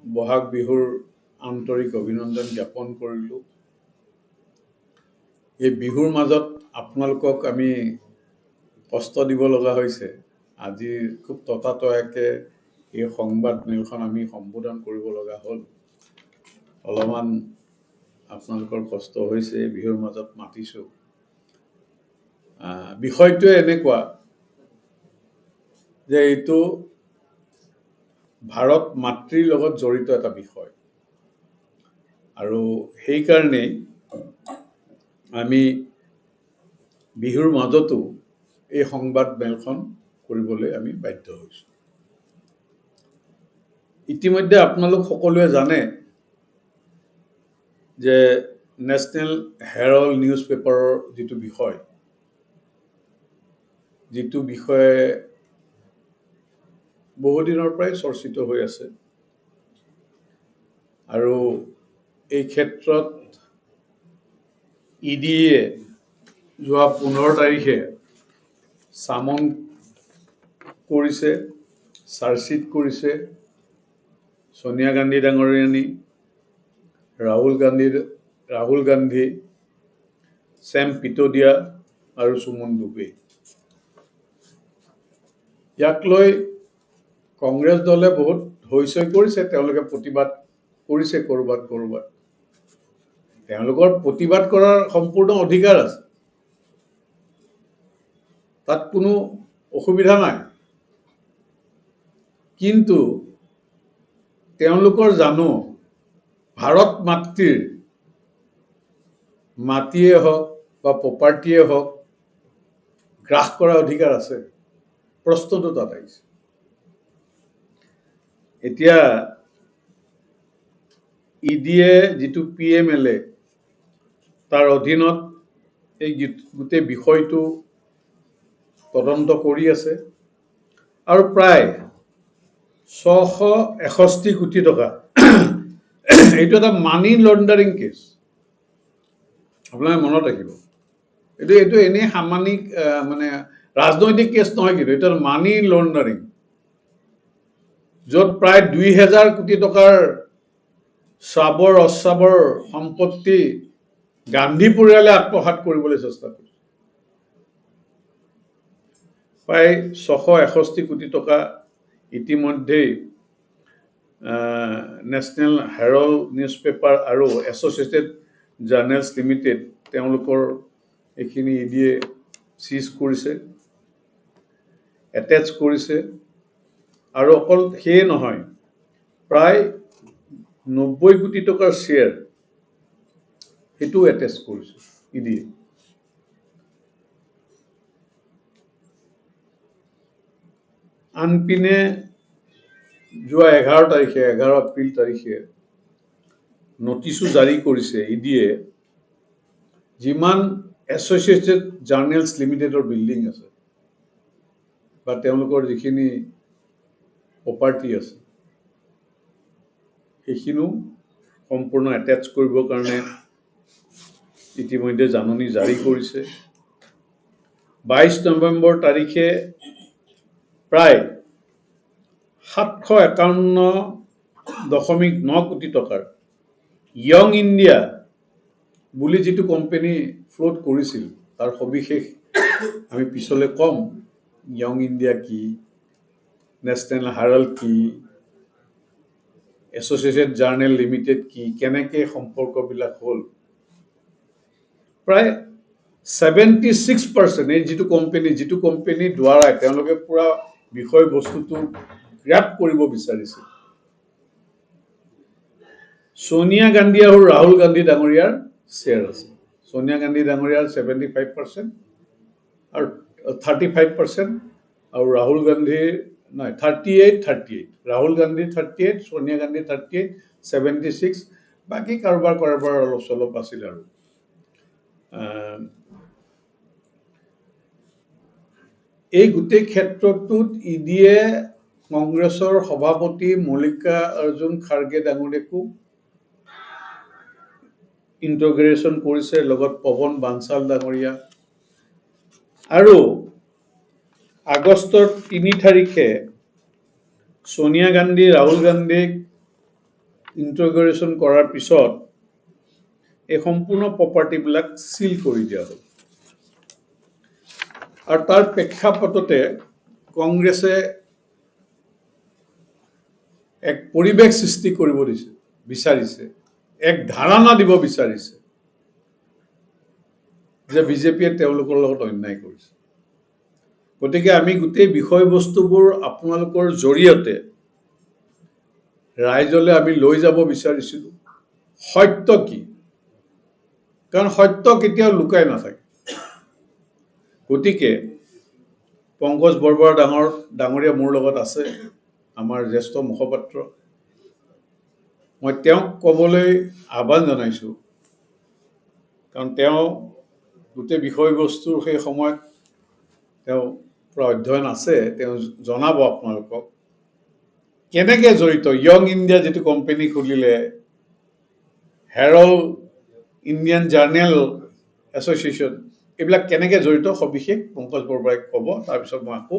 বহাগ বিহুৰ আন্তৰিক অভিনন্দন জ্ঞাপন কৰিলোঁ। এই বিহুৰ মাজত আপোনালোকক আমি কষ্ট দিব লগা হৈছে। আজি খুব ততাতয়াকে এই সংবাদ মেলখন আমি সম্বোধন কৰিব লগা হ'ল। অলপমান আপোনালোকৰ কষ্ট হৈছে, বিহুৰ মাজত মাতিছোঁ। বিষয়টোৱে এনেকুৱা যে এইটো ভাৰত মাতৃৰ লগত জড়িত এটা বিষয়, আৰু সেইকাৰণেই আমি বিহুৰ মাজতো এই সংবাদ মেলখন কৰিবলৈ আমি বাধ্য হৈছোঁ। ইতিমধ্যে আপোনালোক সকলোৱে জানে যে নেশ্যনেল হেৰাল্ড নিউজ পেপাৰৰ যিটো বিষয়ে বহুদিনৰ পৰাই চৰ্চিত হৈ আছে, আৰু এই ক্ষেত্ৰত ইডিয়ে যোৱা 15 তাৰিখে চামন কৰিছে, চাৰ্জশ্বিট কৰিছে সোনিয়া গান্ধী ডাঙৰীয়ানী, ৰাহুল গান্ধী, ছেম পিট্ৰোডা আৰু সুমন দুবে। ইয়াক লৈ কংগ্ৰেছ দলে বহুত হৈচৈ কৰিছে, তেওঁলোকে প্ৰতিবাদ কৰিছে ক'ৰবাত। তেওঁলোকৰ প্ৰতিবাদ কৰাৰ সম্পূৰ্ণ অধিকাৰ আছে, তাত কোনো অসুবিধা নাই। কিন্তু তেওঁলোকৰ জানো ভাৰত মাতৃৰ মাটিয়ে হওক বা প্ৰপাৰ্টিয়ে হওক গ্ৰাস কৰাৰ অধিকাৰ আছে? প্ৰশ্নটো তাত আহিছে। এতিয়া ইডিয়ে যিটো PMLA, তাৰ অধীনত এই গোটেই বিষয়টো তদন্ত কৰি আছে, আৰু প্ৰায় 661 কোটি টকা এইটো এটা মানি লণ্ডাৰিং কেছ। আপোনালোকে মনত ৰাখিব, এইটো এনেই সামাজিক মানে ৰাজনৈতিক কেছ নহয়, কিন্তু এটা মানি লণ্ডাৰিং, য'ত প্ৰায় 2000 কোটি টকাৰ শ্ৰাৱৰ অশ্ৰাৱৰ সম্পত্তি গান্ধী পৰিয়ালে আত্মসাৎ কৰিবলৈ চেষ্টা কৰিছে। প্ৰায় 661 কোটি টকা ইতিমধ্যেই নেশ্যনেল হেৰাল্ড নিউজ পেপাৰ আৰু এছ'চিয়েটেড জাৰ্নেলছ লিমিটেড তেওঁলোকৰ এইখিনি ইডিয়ে চিজ কৰিছে, এটেচ কৰিছে, আৰু অকল সেয়ে নহয়, প্ৰায় 90 কোটি টকাৰ শ্বেয়াৰ সেইটোও এটেচ কৰিছে ইডিয়ে। আনপিনে যোৱা 11 এপ্ৰিল তাৰিখে নটিচো জাৰি কৰিছে ইডিয়ে, যিমান এছ'চিয়েটেড জাৰ্নেলছ লিমিটেডৰ বিল্ডিং আছে বা তেওঁলোকৰ যিখিনি প্ৰপাৰ্টি আছে, সেইখিনিও সম্পূৰ্ণ এটেচ কৰিবৰ কাৰণে ইতিমধ্যে জাননী জাৰি কৰিছে। 22 নৱেম্বৰ তাৰিখে প্ৰায় 751.9 কোটি টকাৰ য়ং ইণ্ডিয়া বুলি যিটো কোম্পানী ফ্লোট কৰিছিল, তাৰ সবিশেষ আমি পিছলৈ কম। য়ং ইণ্ডিয়া কি, নেশ্যনেল হেৰাল্ড কি, এছ'চিয়েটেড জাৰ্নেল লিমিটেড কি, কেনেকৈ সম্পৰ্কবিলাক হ'ল, প্ৰায় 76% এই যিটো কোম্পানী দ্বাৰাই তেওঁলোকে পুৰা বিষয়বস্তুটো গ্ৰেপ কৰিব বিচাৰিছে, সোনিয়া গান্ধী আৰু ৰাহুল গান্ধী ডাঙৰীয়াৰ শ্বেয়াৰ আছে। সোনিয়া গান্ধী ডাঙৰীয়াৰ 75% আৰু 35%, আৰু ৰাহুল গান্ধীৰ 38, ৰাহুল গান্ধী 38, সোনিয়া গান্ধী 38, 76, বাকী কাৰোবাৰ অলপ চলপ আছিল। আৰু এই গোটেই ক্ষেত্ৰটোত ইডিয়ে কংগ্ৰেছৰ সভাপতি মল্লিকাৰ্জুন খাৰ্গে ডাঙৰীয়াকো ইণ্টিগ্ৰেশ্যন কৰিছে, লগত পৱন বানচাল ডাঙৰীয়া, আৰু আগষ্টৰ 3 তাৰিখে সোনিয়া গান্ধী, ৰাহুল গান্ধীক ইণ্টিগ্ৰেশ্যন কৰাৰ পিছত এই সম্পূৰ্ণ প্ৰপাৰ্টিবিলাক চিল কৰি দিয়া হ'ল আৰু তাৰ প্ৰেক্ষাপটতে কংগ্ৰেছে এক পৰিৱেশ সৃষ্টি কৰিব বিচাৰিছে এক ধাৰণা দিব বিচাৰিছে যে বিজেপিয়ে তেওঁলোকৰ লগত অন্যায় কৰিছে গতিকে আমি গোটেই বিষয়বস্তুবোৰ আপোনালোকৰ জৰিয়তে ৰাইজলৈ আমি লৈ যাব বিচাৰিছিলোঁ সত্য কি কাৰণ সত্য কেতিয়াও লুকাই নাথাকে গতিকে পংকজ বৰবৰা ডাঙৰীয়া মোৰ লগত আছে আমাৰ জ্যেষ্ঠ মুখপাত্ৰ মই তেওঁক ক'বলৈ আহ্বান জনাইছোঁ কাৰণ তেওঁ গোটেই বিষয়বস্তুৰ সেই সময়ত তেওঁ পুৰা অধ্যয়ন আছে তেওঁ জনাব আপোনালোকক কেনেকৈ জড়িত য়ং ইণ্ডিয়া যিটো কোম্পানী খুলিলে হেৰল্ড ইণ্ডিয়ান জাৰ্নেল এছ'চিয়েশ্যন এইবিলাক কেনেকৈ জড়িত সবিশেষ পংকজ বৰবৰাই ক'ব তাৰপিছত মই আকৌ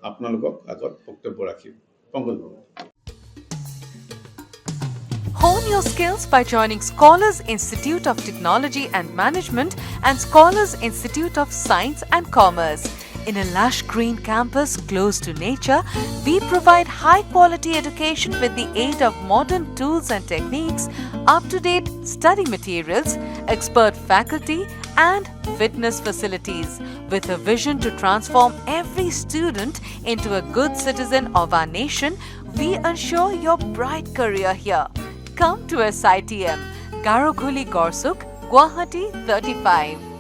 আপোনালোকক আগত বক্তব্য ৰাখিম Pankaj Borbora Hone your skills by joining Scholars Institute of Technology and Management and Scholars Institute of Science and Commerce. In a lush green campus close to nature, we provide high-quality education with the aid of modern tools and techniques, up-to-date study materials, expert faculty, and fitness facilities. With a vision to transform every student into a good citizen of our nation, we ensure your bright career here. Come to SITM, Garokhuli Gorsuk, Guwahati 35.